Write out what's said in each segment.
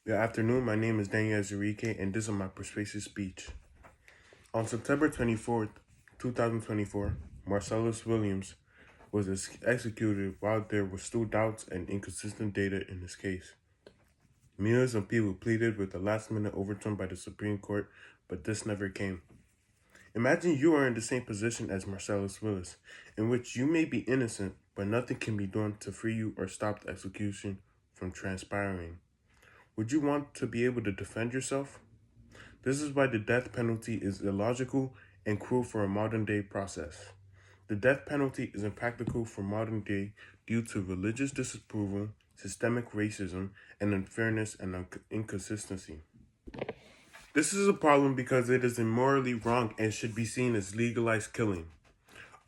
Good afternoon. My name is Daniel Zerike, and this is my persuasive speech. On September 24th, 2024, Marcellus Williams was executed while there were still doubts and inconsistent data in his case. Millions of people pleaded with a last-minute overturn by the Supreme Court, but this never came. Imagine you are in the same position as Marcellus Willis, in which you may be innocent, but nothing can be done to free you or stop the execution from transpiring. Would you want to be able to defend yourself? This is why the death penalty is illogical and cruel for a modern day process. The death penalty is impractical for modern day due to religious disapproval, systemic racism, and unfairness and inconsistency. This is a problem because it is immorally wrong and should be seen as legalized killing.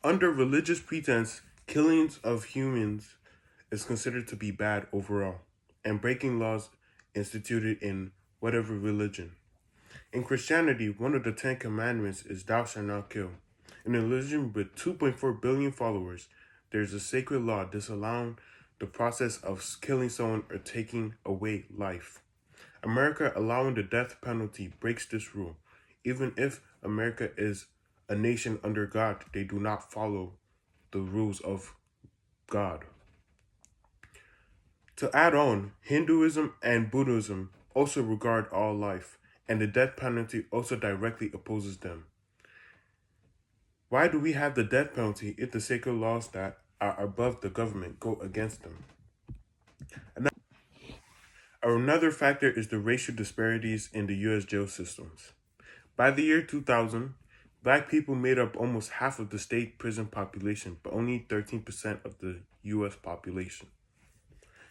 Under religious pretense, killings of humans is considered to be bad overall, and breaking laws instituted in whatever religion. In Christianity, one of the Ten Commandments is thou shalt not kill. In a religion with 2.4 billion followers, there is a sacred law disallowing the process of killing someone or taking away life. America allowing the death penalty breaks this rule. Even if America is a nation under God, they do not follow the rules of God. To add on, Hinduism and Buddhism also regard all life, and the death penalty also directly opposes them. Why do we have the death penalty if the sacred laws that are above the government go against them? Another factor is the racial disparities in the U.S. jail systems. By the year 2000, black people made up almost half of the state prison population, but only 13% of the U.S. population.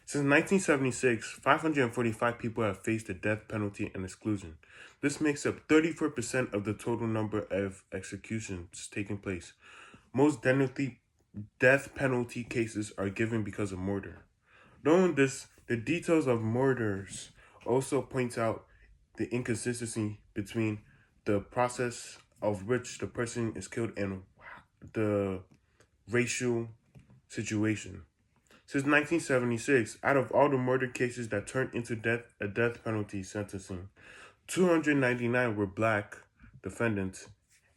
Since 1976, 545 people have faced the death penalty and exclusion. This makes up 34% of the total number of executions taking place. Most death penalty cases are given because of murder. Knowing this, the details of murders also points out the inconsistency between the process of which the person is killed and the racial situation. Since 1976, out of all the murder cases that turned into a death penalty sentencing, 299 were black defendants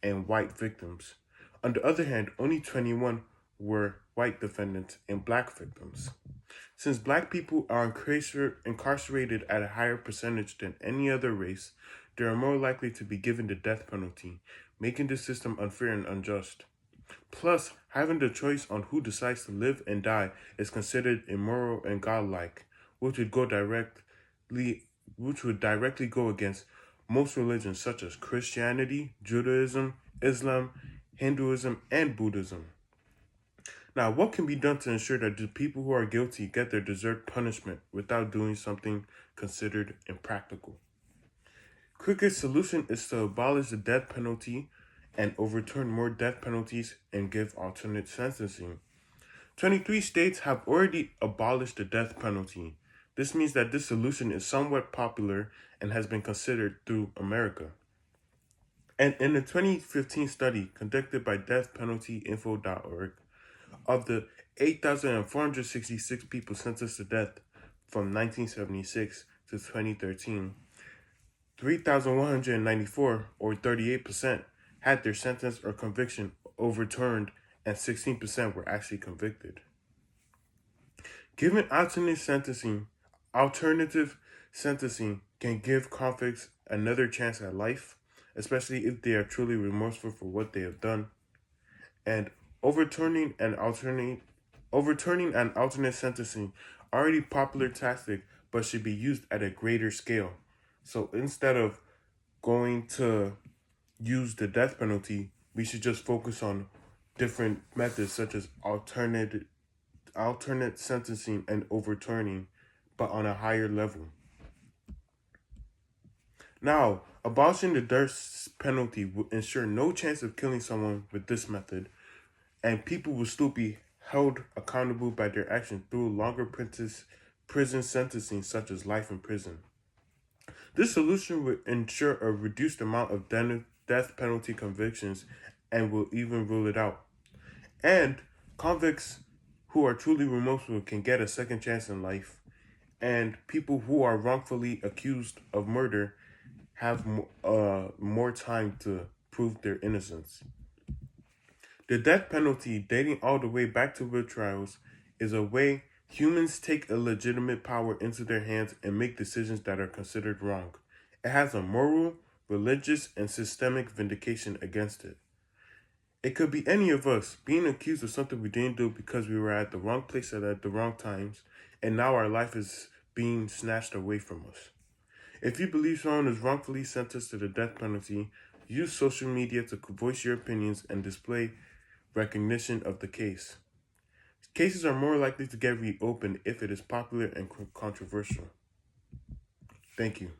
and white victims. On the other hand, only 21 were white defendants and black victims. Since black people are incarcerated at a higher percentage than any other race, they are more likely to be given the death penalty, making the system unfair and unjust. Plus, having the choice on who decides to live and die is considered immoral and godlike, which would directly go against most religions such as Christianity, Judaism, Islam, Hinduism, and Buddhism. Now, what can be done to ensure that the people who are guilty get their deserved punishment without doing something considered impractical? Quickest solution is to abolish the death penalty and overturn more death penalties and give alternate sentencing. 23 states have already abolished the death penalty. This means that this solution is somewhat popular and has been considered through America. And in a 2015 study conducted by deathpenaltyinfo.org, of the 8,466 people sentenced to death from 1976 to 2013, 3,194, or 38%, had their sentence or conviction overturned, and 16% were actually convicted. Given alternative sentencing can give convicts another chance at life, especially if they are truly remorseful for what they have done. And overturning an alternate sentencing already popular tactic, but should be used at a greater scale. So instead of going to use the death penalty, we should just focus on different methods such as alternate sentencing and overturning, but on a higher level. Now, abolishing the death penalty will ensure no chance of killing someone with this method, and people will still be held accountable by their actions through longer prison sentencing, such as life in prison. This solution will ensure a reduced amount of death penalty convictions and will even rule it out. And convicts who are truly remorseful can get a second chance in life, and people who are wrongfully accused of murder have more time to prove their innocence. The death penalty, dating all the way back to witch trials, is a way humans take illegitimate power into their hands and make decisions that are considered wrong. It has a moral, religious, and systemic vindication against it. It could be any of us being accused of something we didn't do because we were at the wrong place at the wrong times, and now our life is being snatched away from us. If you believe someone is wrongfully sentenced to the death penalty, use social media to voice your opinions and display recognition of the case. Cases are more likely to get reopened if it is popular and controversial. Thank you.